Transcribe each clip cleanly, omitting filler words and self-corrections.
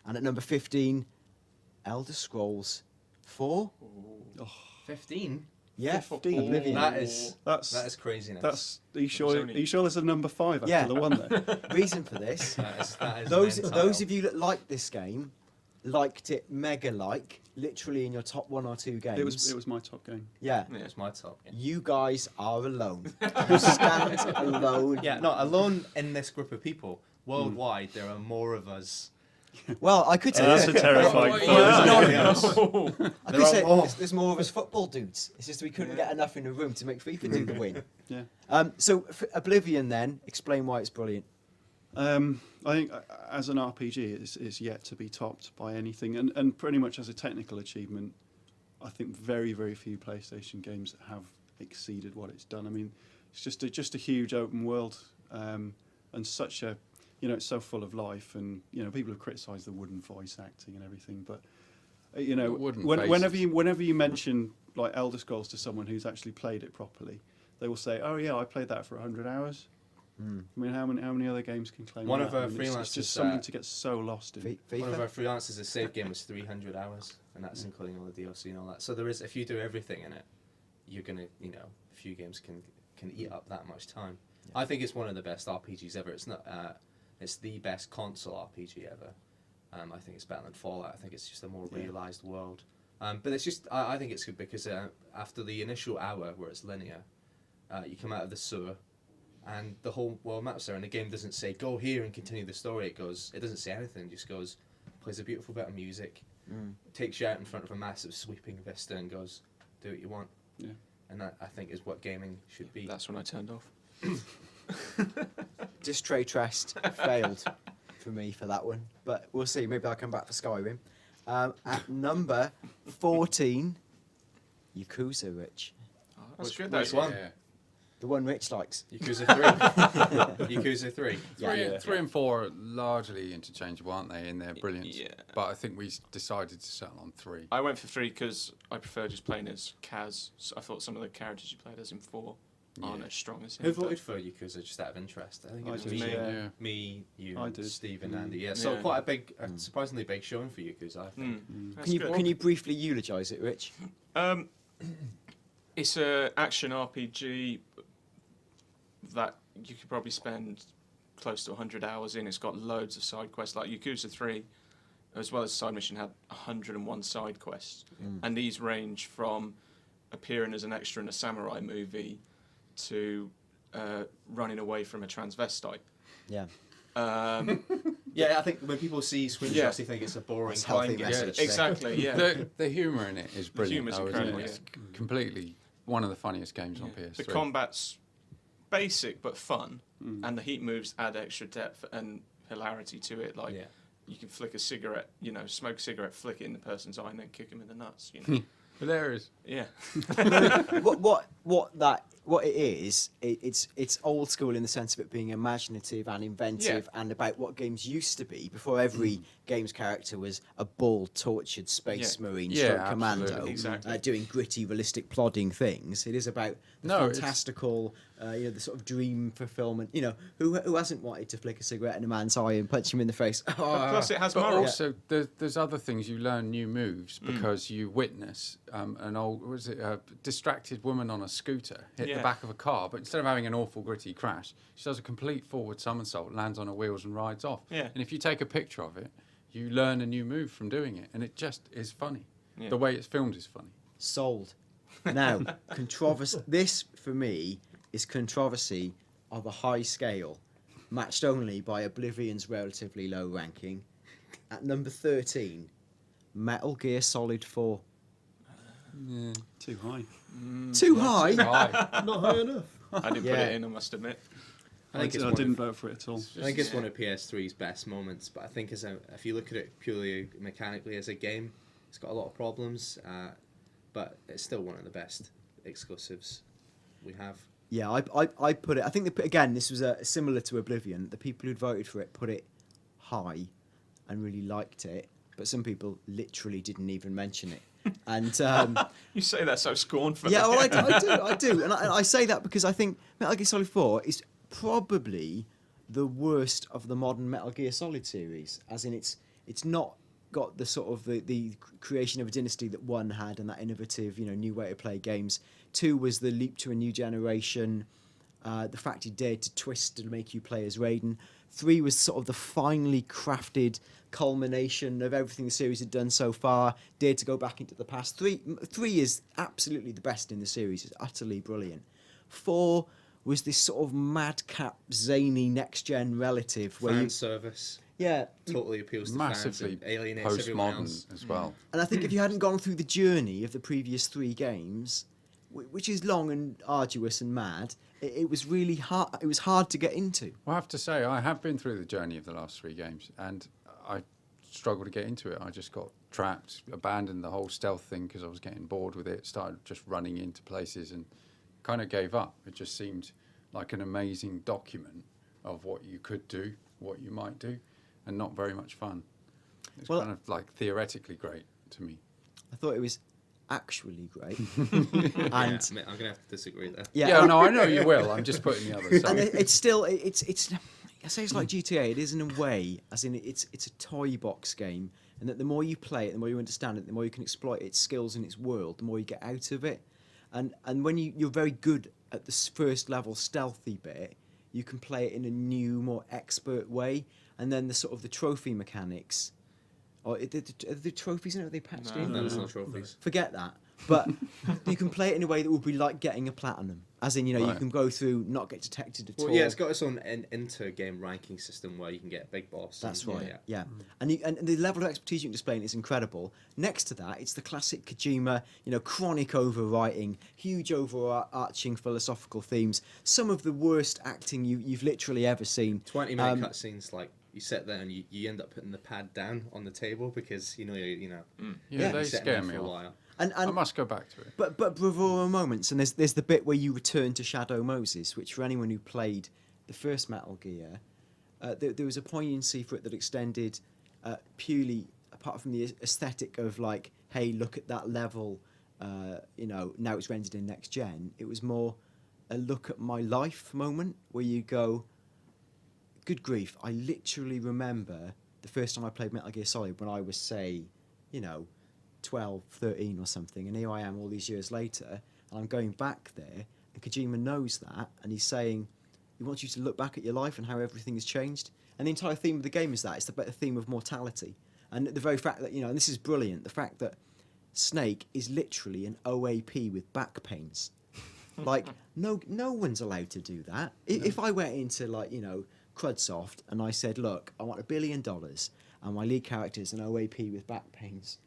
And at number 15, Elder Scrolls 4. 15. Yeah, 15. Oblivion. That is That's craziness. Are you sure? Are you sure there's a number 5 after Yeah. the one there? Reason for this: that is those mental. of you that like this game, liked it literally in your top 1 or 2 games. It was my top game. Yeah. Yeah, it's my top. Yeah. You guys are alone. You stand alone. Yeah, no, alone in this group of people. Worldwide, there are more of us. Well, I could say That's a terrifying thought. I could say there's more of us football dudes. It's just we couldn't get enough in the room to make FIFA do the win. Yeah. So for Oblivion, then explain why it's brilliant. I think as an RPG, it's yet to be topped by anything, and pretty much as a technical achievement, I think very, very few PlayStation games have exceeded what it's done. I mean, it's just a huge open world, and such a, it's so full of life, and people have criticised the wooden voice acting and everything, but whenever you mention like Elder Scrolls to someone who's actually played it properly, they will say, "Oh yeah, I played that for 100 hours." I mean, how many other games can claim One that? of our It's freelancers, just something to get so lost in. FIFA? One of our freelancers, a save game was 300 hours, and that's including all the DLC and all that. So there is, if you do everything in it, you're gonna, a few games can eat up that much time. Yeah. I think it's one of the best RPGs ever. It's not, it's the best console RPG ever. I think it's better than Fallout. I think it's just a more realised world. But it's just, I think it's good because after the initial hour where it's linear, you come out of the sewer, and the whole world map's there, and the game doesn't say go here and continue the story. It doesn't say anything. It just goes, plays a beautiful bit of music, takes you out in front of a massive sweeping vista, and goes, do what you want. Yeah. And that, I think, is what gaming should be. That's when I turned off. Distray Trest failed for me for that one, but we'll see. Maybe I'll come back for Skyrim. At number 14, Yakuza, Rich. Oh, that's good. Which one? Yeah. The one Rich likes. Yakuza 3. Yakuza 3. Yeah. 3 and 4 are largely interchangeable, aren't they, in their brilliance? Yeah. But I think we decided to settle on 3. I went for 3 because I prefer just playing as Kaz. So I thought some of the characters you played as in 4 aren't as strong as him. Who voted for Yakuza just out of interest? I think it was did. me, you, I did. Steve, and Andy. Yeah, so quite a big, surprisingly big showing for Yakuza, I think. Can you briefly eulogise it, Rich? It's an action RPG that you could probably spend close to 100 hours in. It's got loads of side quests. Like Yakuza 3, as well as side mission, had 101 side quests. And these range from appearing as an extra in a samurai movie to running away from a transvestite. Yeah. Yeah, I think when people see screenshots, they think it's a boring It's healthy crime game. message. Exactly, yeah. The humour in it is brilliant. humour's though, incredible, isn't it? It's completely one of the funniest games on PS3. The combat's basic but fun, and the heat moves add extra depth and hilarity to it. Like, you can flick a cigarette, smoke a cigarette, flick it in the person's eye, and then kick him in the nuts. Hilarious. Yeah. What it is, it's old school in the sense of it being imaginative and inventive and about what games used to be before every game's character was a bald, tortured space marine stroke commando doing gritty, realistic, plodding things. It is about the fantastical, the sort of dream fulfillment. Who hasn't wanted to flick a cigarette in a man's eye and punch him in the face? But plus, it has But morals. also, there's other things. You learn new moves because you witness an old, distracted woman on a scooter hit the back of a car, but instead of having an awful gritty crash, she does a complete forward somersault, lands on her wheels and rides off. Yeah. And if you take a picture of it, you learn a new move from doing it, and it just is funny. Yeah. The way it's filmed is funny. Sold. Now, controversy. This, for me, is controversy of a high scale, matched only by Oblivion's relatively low ranking. At number 13, Metal Gear Solid 4. Too high. Too high? Not high enough. I didn't put it in, I must admit. I didn't vote for it at all. I think it's one of PS3's best moments, but I think if you look at it purely mechanically as a game, it's got a lot of problems, but it's still one of the best exclusives we have. Yeah, I put it. I think again, this was similar to Oblivion. The people who'd voted for it put it high, and really liked it. But some people literally didn't even mention it. And you say that so scornfully. yeah, well, I do, and I say that because I think Metal Gear Solid 4 is probably the worst of the modern Metal Gear Solid series. As in, it's not got the sort of the creation of a dynasty that 1 had, and that innovative, new way to play games. 2 was the leap to a new generation, the fact he dared to twist and make you play as Raiden. 3 was sort of the finely crafted culmination of everything the series had done so far, dared to go back into the past. 3 is absolutely the best in the series. It's utterly brilliant. 4 was this sort of madcap, zany next-gen relative where Fan service. Yeah. Totally appeals to Massively fans and alienates everyone else. postmodern as well. And I think if you hadn't gone through the journey of the previous 3 games, which is long and arduous and mad, it was really hard. It was hard to get into. Well, I have to say, I have been through the journey of the last 3 games, and I struggled to get into it. I just got trapped, abandoned the whole stealth thing because I was getting bored with it, started just running into places and kind of gave up. It just seemed like an amazing document of what you could do, what you might do, and not very much fun. It's kind of like theoretically great to me. I thought it was actually great. And And I'm going to have to disagree there. Yeah, no, I know you will. I'm just putting the other and side. it's still it's I say it's like GTA. It is in a way, as in it's a toy box game, and that the more you play it, the more you understand it, the more you can exploit its skills in its world, the more you get out of it. And when you're very good at this first level stealthy bit, you can play it in a new, more expert way, and then the sort of the trophy mechanics. Or the trophies, they patched in? No, there's no trophies. Forget that. But you can play it in a way that will be like getting a platinum. As in, you Right. can go through, not get detected at all. Well, yeah, it's got its own inter-game ranking system where you can get big boss. That's and, right, yeah. And the level of expertise you can display in is incredible. Next to that, it's the classic Kojima, chronic overwriting, huge overarching philosophical themes, some of the worst acting you've literally ever seen. 20-minute cutscenes, like, you sit there and you end up putting the pad down on the table because, Yeah, Yeah. they you're sitting scare there me for a off. while. And I must go back to it. But bravura moments, and there's the bit where you return to Shadow Moses, which for anyone who played the first Metal Gear, there was a poignancy for it that extended purely apart from the aesthetic of like, hey, look at that level, now it's rendered in next gen. It was more a look at my life moment where you go, good grief, I literally remember the first time I played Metal Gear Solid when I was, say, 12, 13 or something, and here I am all these years later, and I'm going back there, and Kojima knows that, and he's saying he wants you to look back at your life and how everything has changed. And the entire theme of the game is that. It's the theme of mortality. And the very fact that, and this is brilliant, the fact that Snake is literally an OAP with back pains. Like, no one's allowed to do that. If I went into, like, Crudsoft and I said, look, I want $1 billion and my lead character is an OAP with back pains,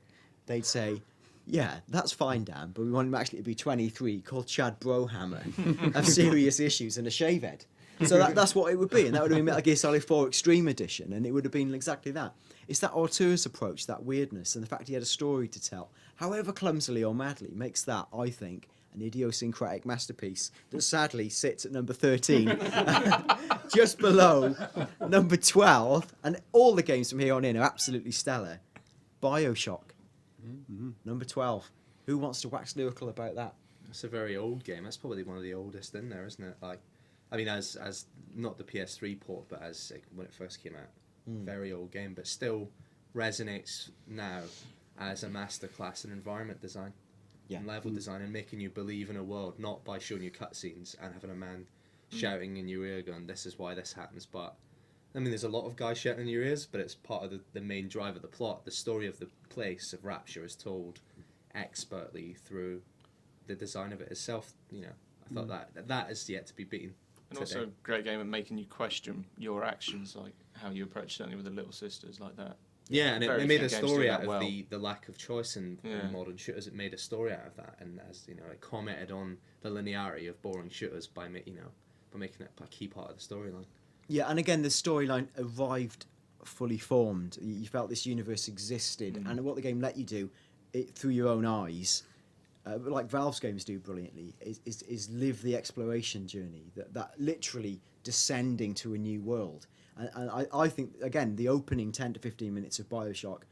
they'd say, yeah, that's fine, Dan, but we want him actually to be 23, called Chad Brohammer, have serious issues and a shave head. So that's what it would be, and that would have been Metal Gear Solid 4 Extreme Edition, and it would have been exactly that. It's that auteur's approach, that weirdness, and the fact he had a story to tell, however clumsily or madly, makes that, I think, an idiosyncratic masterpiece that sadly sits at number 13, just below number 12, and all the games from here on in are absolutely stellar. BioShock, number 12. Who wants to wax lyrical about that? It's a very old game. That's probably one of the oldest in there, isn't it? Like, I mean, as not the PS3 port, but as when it first came out, very old game, but still resonates now as a masterclass in environment design, and level design, and making you believe in a world, not by showing you cutscenes and having a man shouting in your ear, going, "This is why this happens." But I mean, there's a lot of guys shouting in your ears, but it's part of the main drive of the plot. The story of the place of Rapture is told expertly through the design of it itself. I thought that is yet to be beaten. And also a great game at making you question your actions, like how you approach certainly with the little sisters like that. Yeah, and Very it made few a games do story that out of well. the lack of choice in modern shooters. It made a story out of that, and as it commented on the linearity of boring shooters by making it a key part of the storyline. Yeah, and again, the storyline arrived fully formed. You felt this universe existed, and what the game let you do, through your own eyes, like Valve's games do brilliantly, is live the exploration journey, that literally descending to a new world. And I think, again, the opening 10 to 15 minutes of BioShock,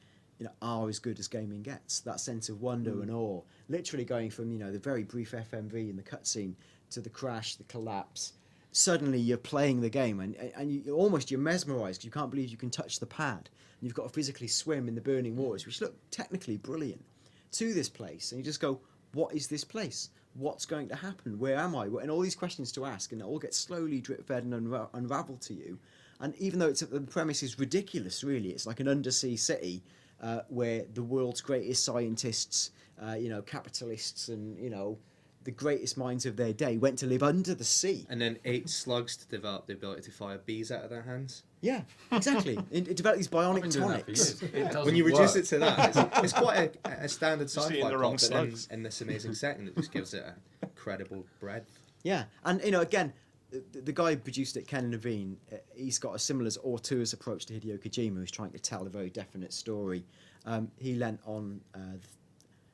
are as good as gaming gets. That sense of wonder and awe, literally going from, the very brief FMV in the cutscene to the crash, the collapse, suddenly you're playing the game and you're mesmerised. You can't believe you can touch the pad. And you've got to physically swim in the burning waters, which look technically brilliant, to this place. And you just go, what is this place? What's going to happen? Where am I? And all these questions to ask, and it all gets slowly drip-fed and unraveled to you. And even though the premise is ridiculous, really, it's like an undersea city where the world's greatest scientists, capitalists, and the greatest minds of their day went to live under the sea. And then ate slugs to develop the ability to fire bees out of their hands. Yeah, exactly. It developed these bionic tonics. When you reduce it to that, it's quite a standard Just sci-fi eating the wrong plot, but then slugs. in this amazing setting, it just gives it a credible breadth. Yeah, and again, the guy who produced it, Ken Levine, he's got a similar auteur's approach to Hideo Kojima, who's trying to tell a very definite story. He lent on,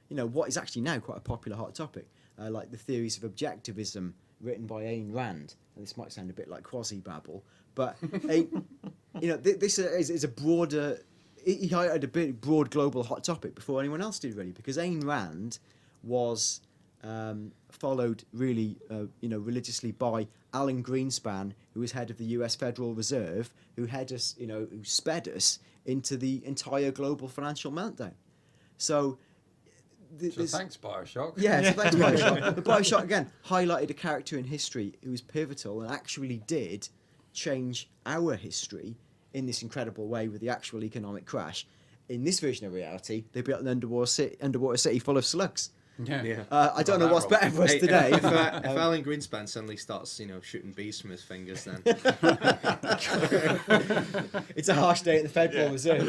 what is actually now quite a popular hot topic, like the theories of objectivism written by Ayn Rand. And this might sound a bit like quasi-babble, but this is a broader. He highlighted a big, broad global hot topic before anyone else did, really, because Ayn Rand was followed really, religiously by Alan Greenspan, who was head of the U.S. Federal Reserve, who who sped us into the entire global financial meltdown. So thanks, Bioshock. Yeah, so thanks, Bioshock. But Bioshock, again, highlighted a character in history who was pivotal and actually did change our history in this incredible way with the actual economic crash. In this version of reality, they built an underwater city full of slugs. Yeah. I don't know what's better for us today. If Alan Greenspan suddenly starts, shooting bees from his fingers, then It's a harsh day at the Federal Reserve.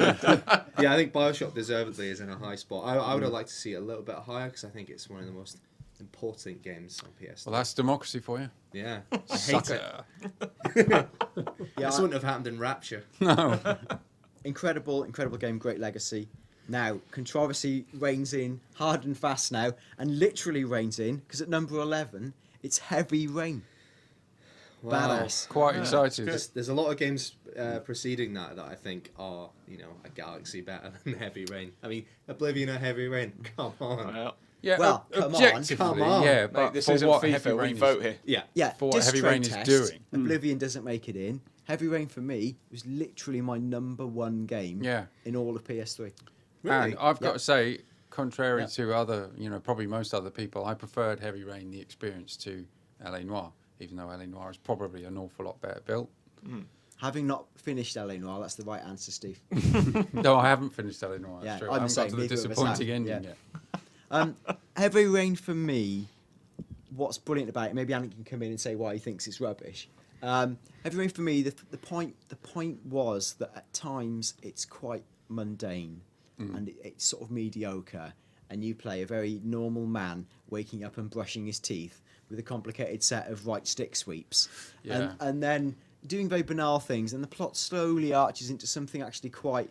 yeah, I think Bioshock deservedly is in a high spot. I would have liked to see it a little bit higher because I think it's one of the most important games on PS3. Well, that's democracy for you. Yeah, I hate it. Yeah, This wouldn't have happened in Rapture. No. incredible game, great legacy. Now, controversy reigns in hard and fast now, and literally reigns in, because at number 11, it's Heavy Rain. Wow. Badass. Quite excited. There's a lot of games preceding that I think are, a galaxy better than Heavy Rain. I mean, Oblivion or Heavy Rain, come on. Well, Yeah, Well, come on. objectively, Come on. yeah, mate, but this for isn't what FIFA. Heavy We Rain vote is, here. Yeah. Yeah, For what disc Heavy trade Rain is test, doing. Oblivion doesn't make it in. Heavy Rain for me was literally my number one game Yeah. in all of PS3. Really? And I've got Yep. to say, contrary Yep. to other, probably most other people, I preferred Heavy Rain, the experience, to LA Noire, even though LA Noire is probably an awful lot better built. Having not finished LA Noire, that's the right answer, Steve. No, I haven't finished LA Noire. Yeah, That's true. I'm I haven't the same, got to the neither of us disappointing have, ending yeah. yet. Heavy Rain for me, what's brilliant about it, maybe Andy can come in and say why he thinks it's rubbish. Heavy Rain for me, the point was that at times it's quite mundane and it's sort of mediocre, and you play a very normal man waking up and brushing his teeth with a complicated set of right stick sweeps, Yeah. and then doing very banal things, and the plot slowly arches into something actually quite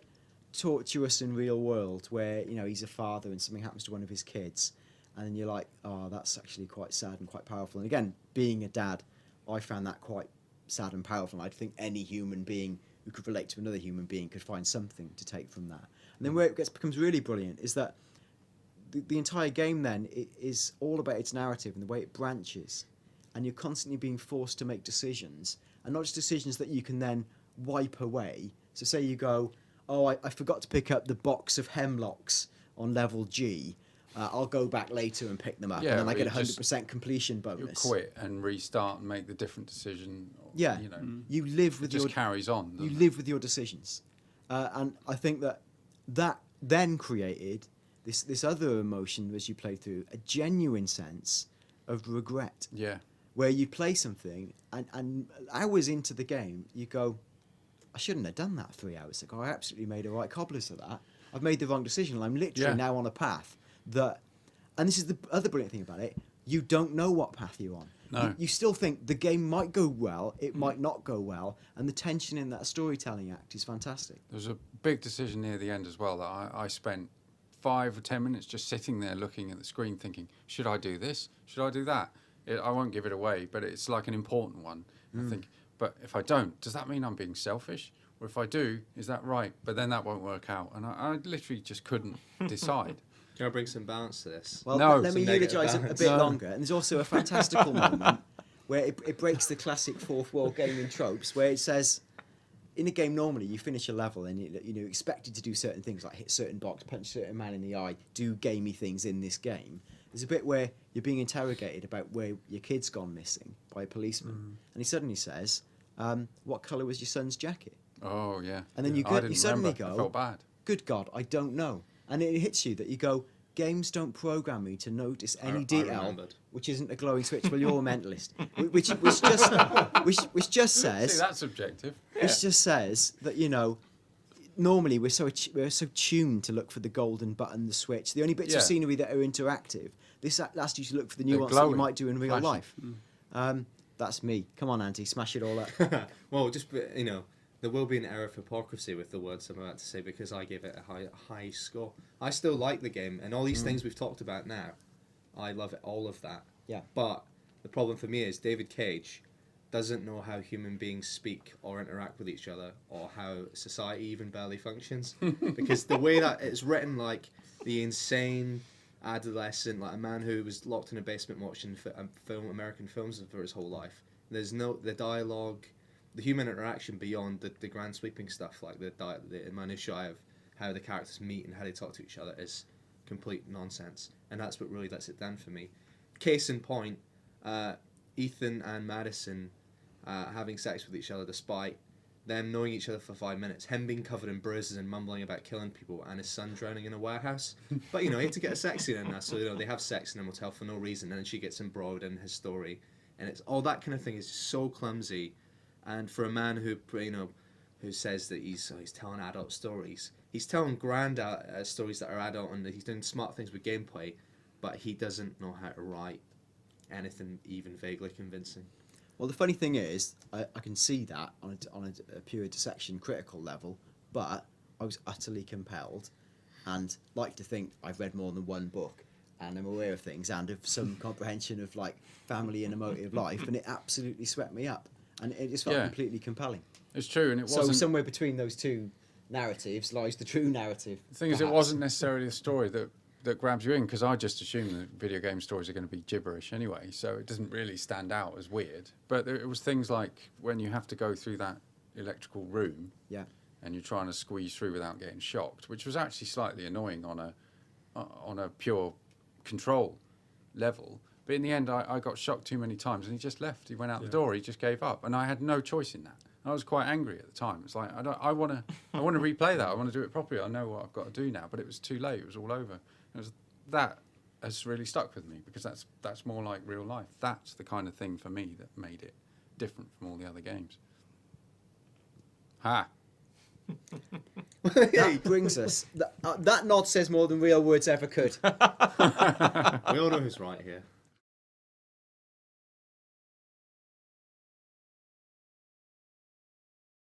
tortuous and real world, where he's a father and something happens to one of his kids, and then you're like, oh, that's actually quite sad and quite powerful. And again, being a dad, I found that quite sad and powerful. And I think any human being who could relate to another human being could find something to take from that. And then where it becomes really brilliant is that the entire game then is all about its narrative and the way it branches, and you're constantly being forced to make decisions, and not just decisions that you can then wipe away. So say you go, oh, I forgot to pick up the box of hemlocks on level G. I'll go back later and pick them up, Yeah, and then I get a it just- 100% completion You bonus. quit and restart and make the different decision. Or, Yeah, you live it with just your carries on. you doesn't it? live with your decisions, and I think that then created this other emotion as you play through, a genuine sense of regret, Yeah. where you play something and hours into the game you go, I shouldn't have done that 3 hours ago. I absolutely made a right cobblers of that. I've made the wrong decision, and I'm literally Yeah. now on a path that, and this is the other brilliant thing about it, you don't know what path you're on. No. You still think the game might go well, it might not go well, and the tension in that storytelling act is fantastic. There was a big decision near the end as well that I spent 5 or 10 minutes just sitting there looking at the screen thinking, should I do this? Should I do that? I won't give it away, but it's like an important one. I think, but if I don't, does that mean I'm being selfish? Or if I do, is that right? But then that won't work out. And I literally just couldn't decide. Can I bring some balance to this? Well, No, let me some negative eulogise a balance. bit No. longer. And there's also a fantastical moment where it breaks the classic fourth wall gaming tropes, where it says, in a game normally you finish a level and you're expected to do certain things like hit certain box, punch certain man in the eye, do gamey things in this game. There's a bit where you're being interrogated about where your kid's gone missing by a policeman, and he suddenly says, "What colour was your son's jacket?" Oh yeah. And then I you didn't suddenly remember. go, I felt bad. "Good God, I don't know," and it hits you that you go, games don't program me to notice any I detail remembered. which isn't a glowing switch. Well, you're a mentalist, which just says See, that's subjective. which just says that normally we're so tuned to look for the golden button, the switch, the only bits of Yeah. scenery that are interactive. This asks you to look for the They're nuance that you glowing, might do in real flashing. life. That's me. Come on, Auntie, smash it all up. Well, just there will be an error of hypocrisy with the words I'm about to say because I gave it a high score. I still like the game and all these things we've talked about now. I love it, all of that. Yeah. But the problem for me is David Cage doesn't know how human beings speak or interact with each other or how society even barely functions. Because the way that it's written, like the insane adolescent, like a man who was locked in a basement watching American films for his whole life. There's the dialogue, the human interaction beyond the grand sweeping stuff, like the minutiae of how the characters meet and how they talk to each other is complete nonsense. And that's what really lets it down for me. Case in point, Ethan and Madison having sex with each other despite them knowing each other for 5 minutes, him being covered in bruises and mumbling about killing people, and his son drowning in a warehouse. But he had to get a sex scene in there, so they have sex in a motel for no reason, and then she gets embroiled in his story, and it's all that kind of thing is so clumsy. And for a man who who says that he's telling adult stories, he's telling grand stories that are adult, and he's doing smart things with gameplay, but he doesn't know how to write anything even vaguely convincing. Well, the funny thing is, I can see that on a pure dissection critical level, but I was utterly compelled and like to think I've read more than one book and I'm aware of things and of some comprehension of like family and emotive life, and it absolutely swept me up and it just felt completely compelling. It's true, and it So wasn't. somewhere between those two narratives lies the true narrative. The thing is, it perhaps. wasn't necessarily the story that grabs you in, because I just assume that video game stories are going to be gibberish anyway, so it doesn't really stand out as weird. But it was things like when you have to go through that electrical room, Yeah. and you're trying to squeeze through without getting shocked, which was actually slightly annoying on a pure control level. But in the end, I got shocked too many times, and he just left. He went out the door. He just gave up, and I had no choice in that. I was quite angry at the time. It's like I want to replay that. I want to do it properly. I know what I've got to do now, but it was too late. It was all over. That has really stuck with me, because that's more like real life. That's the kind of thing for me that made it different from all the other games. Ha! That brings us. That nod says more than real words ever could. We all know who's right here.